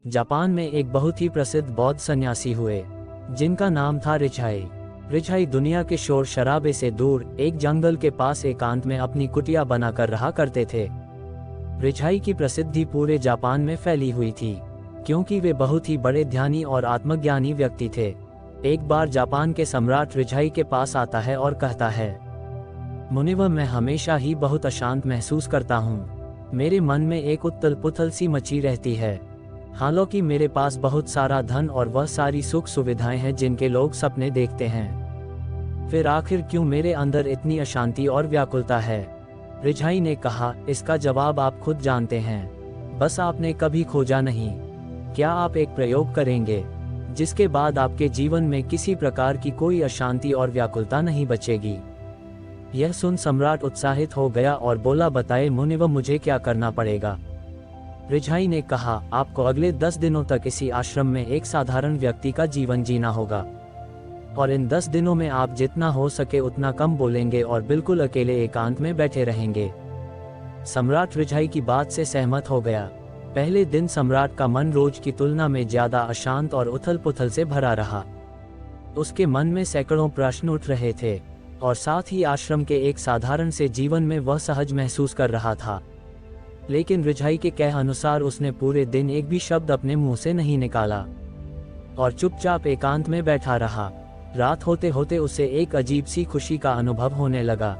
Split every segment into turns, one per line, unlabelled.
Japan में एक बहुत ही प्रसिद्ध बौद्ध सन्यासी हुए जिनका नाम था रिझाई। रिझाई दुनिया के शोर शराबे से दूर एक जंगल के पास एकांत में अपनी कुटिया बनाकर रहा करते थे। रिझाई की प्रसिद्धि पूरे जापान में फैली हुई थी क्योंकि वे बहुत ही बड़े ध्यानी और आत्मज्ञानी व्यक्ति थे। एक बार जापान के सम्राट रिझाई के पास आता है और कहता है, मुनिवर, मैं हमेशा ही बहुत अशांत महसूस करता हूँ। मेरे मन में एक उथल पुथल सी मची रहती है। हालांकि मेरे पास बहुत सारा धन और वह सारी सुख सुविधाएं हैं जिनके लोग सपने देखते हैं, फिर आखिर क्यों मेरे अंदर इतनी अशांति और व्याकुलता है? रिझाई ने कहा, इसका जवाब आप खुद जानते हैं, बस आपने कभी खोजा नहीं। क्या आप एक प्रयोग करेंगे जिसके बाद आपके जीवन में किसी प्रकार की कोई अशांति और व्याकुलता नहीं बचेगी? यह सुन सम्राट उत्साहित हो गया और बोला, बताए मुनिवर, मुझे क्या करना पड़ेगा? रिझाई ने कहा, आपको अगले 10 दिनों तक इसी आश्रम में एक साधारण व्यक्ति का जीवन जीना होगा और इन 10 दिनों में आप जितना हो सके उतना कम बोलेंगे और बिल्कुल अकेले एकांत में बैठे रहेंगे। सम्राट रिझाई की बात से सहमत हो गया। पहले दिन सम्राट का मन रोज की तुलना में ज्यादा अशांत और उथल पुथल से भरा रहा। उसके मन में सैकड़ों प्रश्न उठ रहे थे और साथ ही आश्रम के एक साधारण से जीवन में वह सहज महसूस कर रहा था। लेकिन रिझाई के कहे अनुसार उसने पूरे दिन एक भी शब्द अपने मुंह से नहीं निकाला और चुपचाप एकांत में बैठा रहा। रात होते होते उसे एक अजीब सी खुशी का अनुभव होने लगा।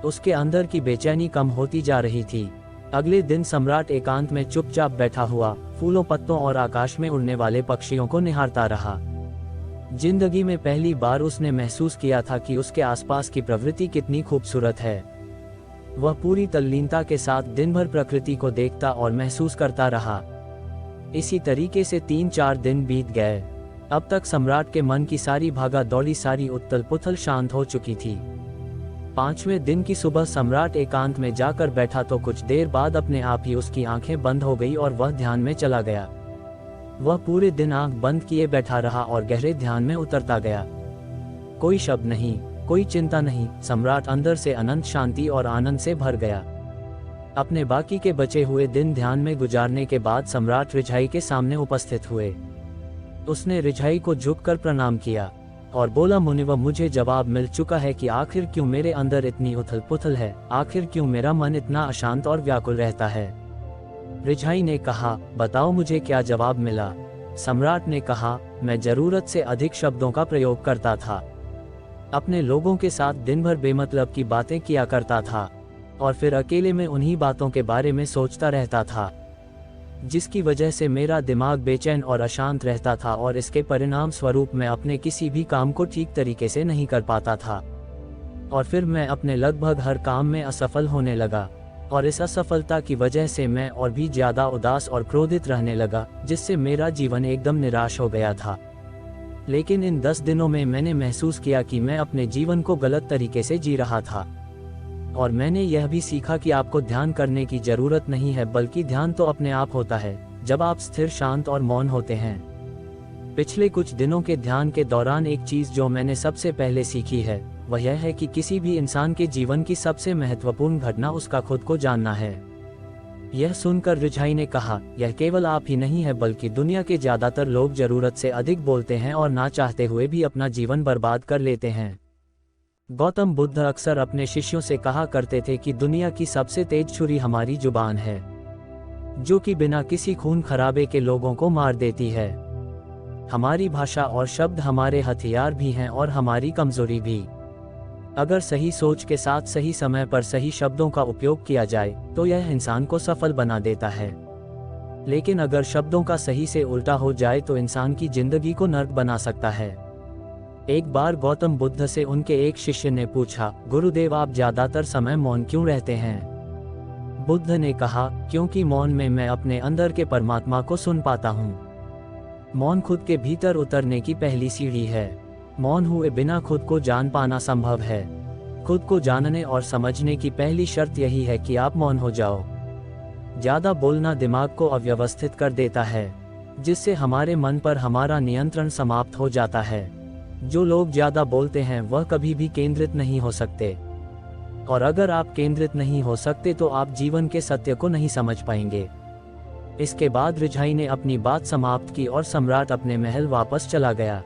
उसके अंदर की बेचैनी कम होती जा रही थी। अगले दिन सम्राट एकांत में चुपचाप बैठा हुआ फूलों, पत्तों और आकाश में उड़ने वाले पक्षियों को निहारता रहा। जिंदगी में पहली बार उसने महसूस किया था कि उसके आसपास की प्रकृति कितनी खूबसूरत है। वह पूरी तल्लीनता के साथ दिन भर प्रकृति को देखता और महसूस करता रहा। इसी तरीके से 3-4 दिन बीत गए। अब तक सम्राट के मन की सारी भागा दौड़ी, सारी उथल पुथल शांत हो चुकी थी। 5वें दिन की सुबह सम्राट एकांत में जाकर बैठा तो कुछ देर बाद अपने आप ही उसकी आंखें बंद हो गई और वह ध्यान में चला गया। वह पूरे दिन आंख बंद किए बैठा रहा और गहरे ध्यान में उतरता गया। कोई शब्द नहीं, कोई चिंता नहीं। सम्राट अंदर से अनंत शांति और आनंद से भर गया। अपने बाकी के बचे हुए दिन ध्यान में गुजारने के बाद सम्राट रिझाई के सामने उपस्थित हुए। उसने रिझाई को झुककर प्रणाम किया और बोला, मुनिवर, मुझे जवाब मिल चुका है कि आखिर क्यों मेरे अंदर इतनी उथल पुथल है, आखिर क्यों मेरा मन इतना अशांत और व्याकुल रहता है। रिझाई ने कहा, बताओ मुझे क्या जवाब मिला? सम्राट ने कहा, मैं जरूरत से अधिक शब्दों का प्रयोग करता था, अपने लोगों के साथ दिन भर बेमतलब की बातें किया करता था और फिर अकेले में उन्हीं बातों के बारे में सोचता रहता था, जिसकी वजह से मेरा दिमाग बेचैन और अशांत रहता था और इसके परिणाम स्वरूप मैं अपने किसी भी काम को ठीक तरीके से नहीं कर पाता था और फिर मैं अपने लगभग हर काम में असफल होने लगा और इस असफलता की वजह से मैं और भी ज्यादा उदास और क्रोधित रहने लगा, जिससे मेरा जीवन एकदम निराश हो गया था। लेकिन इन 10 दिनों में मैंने महसूस किया कि मैं अपने जीवन को गलत तरीके से जी रहा था और मैंने यह भी सीखा कि आपको ध्यान करने की जरूरत नहीं है, बल्कि ध्यान तो अपने आप होता है जब आप स्थिर, शांत और मौन होते हैं। पिछले कुछ दिनों के ध्यान के दौरान एक चीज जो मैंने सबसे पहले सीखी है वह यह है कि किसी भी इंसान के जीवन की सबसे महत्वपूर्ण घटना उसका खुद को जानना है। यह सुनकर रिझाई ने कहा, यह केवल आप ही नहीं है बल्कि दुनिया के ज्यादातर लोग जरूरत से अधिक बोलते हैं और ना चाहते हुए भी अपना जीवन बर्बाद कर लेते हैं। गौतम बुद्ध अक्सर अपने शिष्यों से कहा करते थे कि दुनिया की सबसे तेज छुरी हमारी जुबान है, जो कि बिना किसी खून खराबे के लोगों को मार देती है। हमारी भाषा और शब्द हमारे हथियार भी हैं और हमारी कमजोरी भी। अगर सही सोच के साथ सही समय पर सही शब्दों का उपयोग किया जाए तो यह इंसान को सफल बना देता है, लेकिन अगर शब्दों का सही से उल्टा हो जाए तो इंसान की जिंदगी को नर्क बना सकता है। एक बार गौतम बुद्ध से उनके एक शिष्य ने पूछा, गुरुदेव, आप ज्यादातर समय मौन क्यों रहते हैं? बुद्ध ने कहा, क्योंकि मौन में मैं अपने अंदर के परमात्मा को सुन पाता हूँ। मौन खुद के भीतर उतरने की पहली सीढ़ी है। मौन हुए बिना खुद को जान पाना संभव है। खुद को जानने और समझने की पहली शर्त यही है कि आप मौन हो जाओ। ज्यादा बोलना दिमाग को अव्यवस्थित कर देता है, जिससे हमारे मन पर हमारा नियंत्रण समाप्त हो जाता है। जो लोग ज्यादा बोलते हैं वह कभी भी केंद्रित नहीं हो सकते, और अगर आप केंद्रित नहीं हो सकते तो आप जीवन के सत्य को नहीं समझ पाएंगे। इसके बाद रिझाई ने अपनी बात समाप्त की और सम्राट अपने महल वापस चला गया।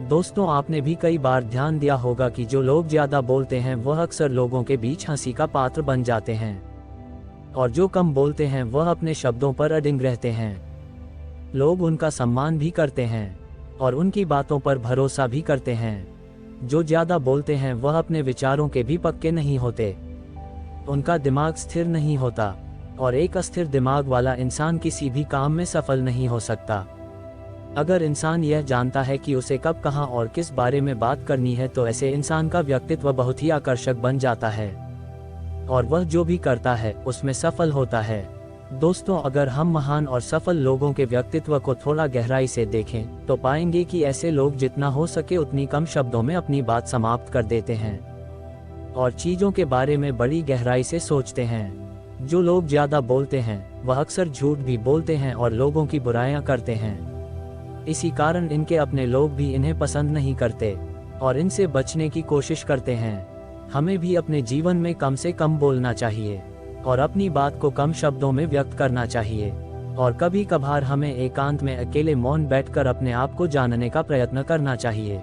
दोस्तों, आपने भी कई बार ध्यान दिया होगा कि जो लोग ज्यादा बोलते हैं वह अक्सर लोगों के बीच हंसी का पात्र बन जाते हैं, और जो कम बोलते हैं वह अपने शब्दों पर अडिग रहते हैं। लोग उनका सम्मान भी करते हैं और उनकी बातों पर भरोसा भी करते हैं। जो ज्यादा बोलते हैं वह अपने विचारों के भी पक्के नहीं होते, उनका दिमाग स्थिर नहीं होता, और एक अस्थिर दिमाग वाला इंसान किसी भी काम में सफल नहीं हो सकता। अगर इंसान यह जानता है कि उसे कब, कहां और किस बारे में बात करनी है, तो ऐसे इंसान का व्यक्तित्व बहुत ही आकर्षक बन जाता है और वह जो भी करता है उसमें सफल होता है। दोस्तों, अगर हम महान और सफल लोगों के व्यक्तित्व को थोड़ा गहराई से देखें तो पाएंगे कि ऐसे लोग जितना हो सके उतनी कम शब्दों में अपनी बात समाप्त कर देते हैं और चीजों के बारे में बड़ी गहराई से सोचते हैं। जो लोग ज्यादा बोलते हैं वह अक्सर झूठ भी बोलते हैं और लोगों की बुराइयां करते हैं। इसी कारण इनके अपने लोग भी इन्हें पसंद नहीं करते और इनसे बचने की कोशिश करते हैं। हमें भी अपने जीवन में कम से कम बोलना चाहिए और अपनी बात को कम शब्दों में व्यक्त करना चाहिए, और कभी कभार हमें एकांत में अकेले मौन बैठकर अपने आप को जानने का प्रयत्न करना चाहिए।